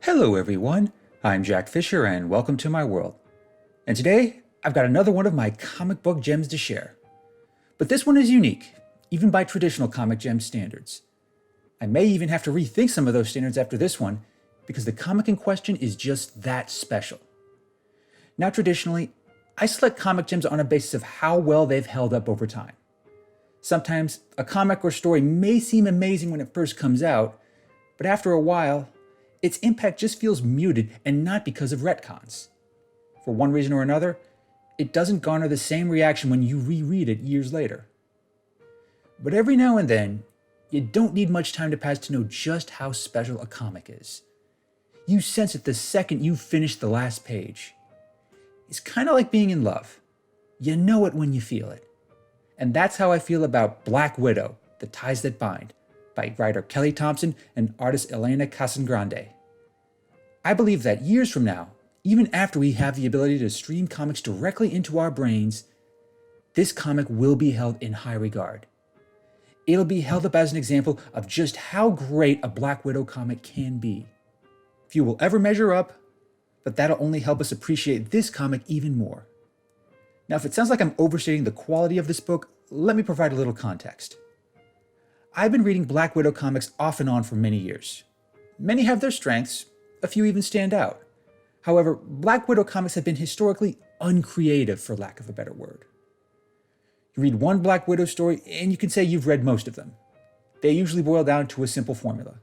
Hello everyone, I'm Jack Fisher and welcome to my world. And today, I've got another one of my comic book gems to share. But this one is unique, even by traditional comic gem standards. I may even have to rethink some of those standards after this one, because the comic in question is just that special. Now traditionally, I select comic gems on a basis of how well they've held up over time. Sometimes, a comic or story may seem amazing when it first comes out, but after a while, its impact just feels muted and not because of retcons. For one reason or another, it doesn't garner the same reaction when you reread it years later. But every now and then, you don't need much time to pass to know just how special a comic is. You sense it the second you finish the last page. It's kind of like being in love. You know it when you feel it. And that's how I feel about Black Widow, The Ties That Bind, by writer Kelly Thompson and artist Elena Casagrande. I believe that years from now, even after we have the ability to stream comics directly into our brains, this comic will be held in high regard. It'll be held up as an example of just how great a Black Widow comic can be. Few will ever measure up, but that'll only help us appreciate this comic even more. Now, if it sounds like I'm overstating the quality of this book, let me provide a little context. I've been reading Black Widow comics off and on for many years. Many have their strengths, a few even stand out. However, Black Widow comics have been historically uncreative, for lack of a better word. You read one Black Widow story, and you can say you've read most of them. They usually boil down to a simple formula.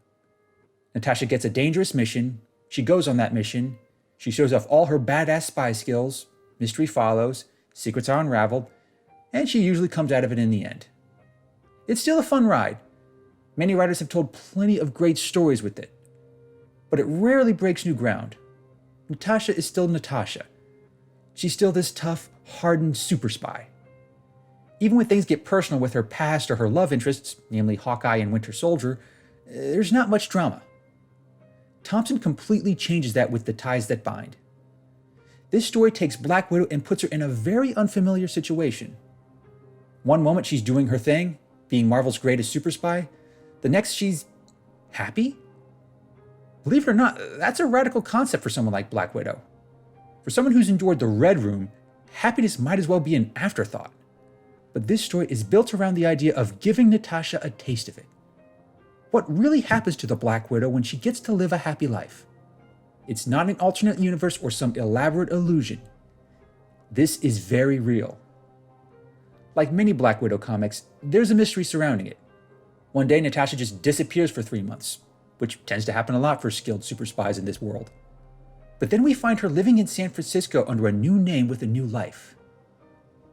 Natasha gets a dangerous mission, she goes on that mission, she shows off all her badass spy skills, mystery follows, secrets are unraveled, and she usually comes out of it in the end. It's still a fun ride. Many writers have told plenty of great stories with it, but it rarely breaks new ground. Natasha is still Natasha. She's still this tough, hardened super spy. Even when things get personal with her past or her love interests, namely Hawkeye and Winter Soldier, there's not much drama. Thompson completely changes that with The Ties That Bind. This story takes Black Widow and puts her in a very unfamiliar situation. One moment she's doing her thing, being Marvel's greatest super spy. The next she's happy? Believe it or not, that's a radical concept for someone like Black Widow. For someone who's endured the Red Room, happiness might as well be an afterthought. But this story is built around the idea of giving Natasha a taste of it. What really happens to the Black Widow when she gets to live a happy life? It's not an alternate universe or some elaborate illusion. This is very real. Like many Black Widow comics, there's a mystery surrounding it. One day, Natasha just disappears for 3 months, which tends to happen a lot for skilled super spies in this world. But then we find her living in San Francisco under a new name with a new life.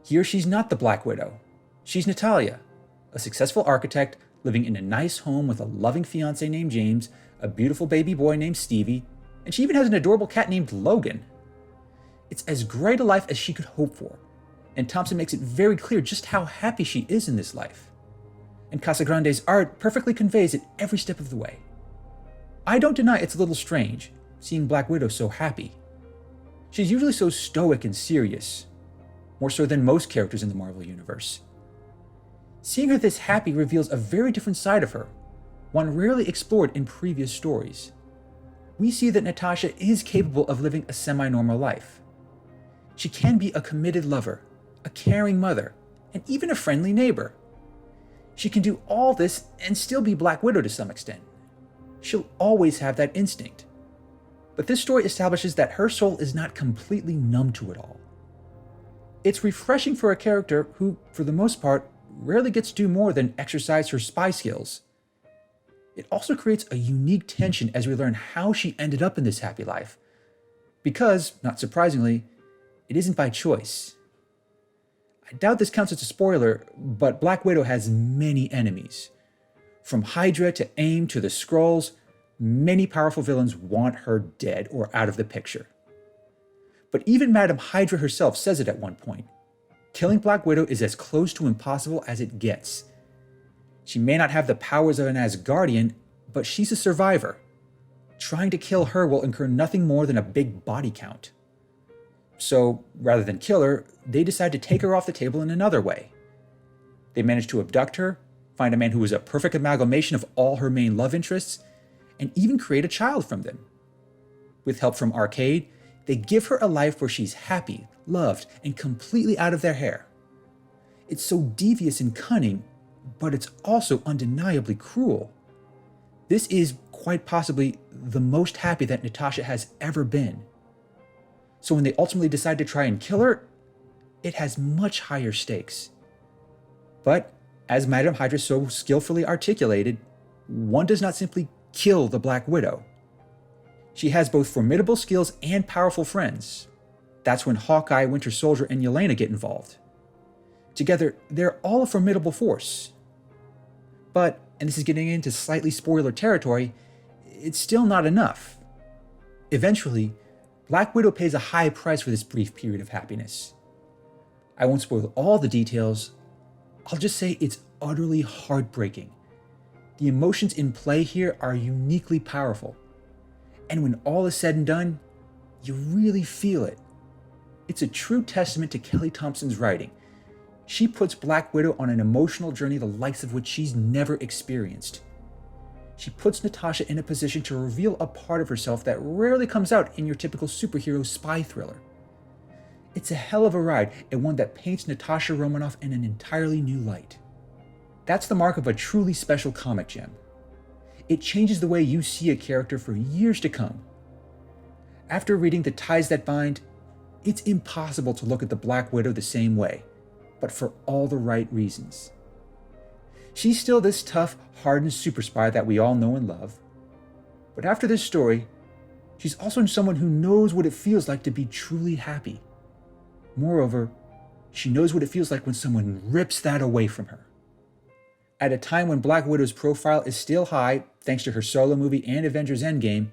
Here she's not the Black Widow. She's Natalia, a successful architect living in a nice home with a loving fiancé named James, a beautiful baby boy named Stevie, and she even has an adorable cat named Logan. It's as great a life as she could hope for, and Thompson makes it very clear just how happy she is in this life. And Casagrande's art perfectly conveys it every step of the way. I don't deny it's a little strange, seeing Black Widow so happy. She's usually so stoic and serious, more so than most characters in the Marvel Universe. Seeing her this happy reveals a very different side of her, one rarely explored in previous stories. We see that Natasha is capable of living a semi-normal life. She can be a committed lover, a caring mother, and even a friendly neighbor. She can do all this and still be Black Widow to some extent. She'll always have that instinct. But this story establishes that her soul is not completely numb to it all. It's refreshing for a character who, for the most part, rarely gets to do more than exercise her spy skills. It also creates a unique tension as we learn how she ended up in this happy life. Because, not surprisingly, it isn't by choice. I doubt this counts as a spoiler, but Black Widow has many enemies. From Hydra to AIM to the Skrulls, many powerful villains want her dead or out of the picture. But even Madame Hydra herself says it at one point. Killing Black Widow is as close to impossible as it gets. She may not have the powers of an Asgardian, but she's a survivor. Trying to kill her will incur nothing more than a big body count. So, rather than kill her, they decide to take her off the table in another way. They manage to abduct her, find a man who is a perfect amalgamation of all her main love interests, and even create a child from them. With help from Arcade, they give her a life where she's happy, loved, and completely out of their hair. It's so devious and cunning, but it's also undeniably cruel. This is quite possibly the most happy that Natasha has ever been. So when they ultimately decide to try and kill her, it has much higher stakes. But, as Madame Hydra so skillfully articulated, one does not simply kill the Black Widow. She has both formidable skills and powerful friends. That's when Hawkeye, Winter Soldier, and Yelena get involved. Together, they're all a formidable force. But, and this is getting into slightly spoiler territory, it's still not enough. Eventually, Black Widow pays a high price for this brief period of happiness. I won't spoil all the details, I'll just say it's utterly heartbreaking. The emotions in play here are uniquely powerful. And when all is said and done, you really feel it. It's a true testament to Kelly Thompson's writing. She puts Black Widow on an emotional journey the likes of which she's never experienced. She puts Natasha in a position to reveal a part of herself that rarely comes out in your typical superhero spy thriller. It's a hell of a ride, and one that paints Natasha Romanov in an entirely new light. That's the mark of a truly special comic gem. It changes the way you see a character for years to come. After reading The Ties That Bind, it's impossible to look at the Black Widow the same way, but for all the right reasons. She's still this tough, hardened super spy that we all know and love. But after this story, she's also someone who knows what it feels like to be truly happy. Moreover, she knows what it feels like when someone rips that away from her. At a time when Black Widow's profile is still high, thanks to her solo movie and Avengers Endgame,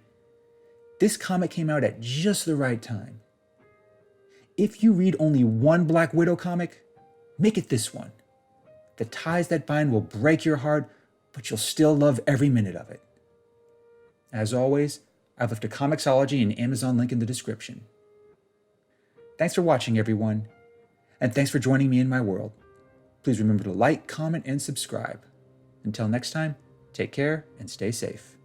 this comic came out at just the right time. If you read only one Black Widow comic, make it this one. The Ties That Bind will break your heart, but you'll still love every minute of it. As always, I've left a Comixology and Amazon link in the description. Thanks for watching, everyone, and thanks for joining me in my world. Please remember to like, comment, and subscribe. Until next time, take care and stay safe.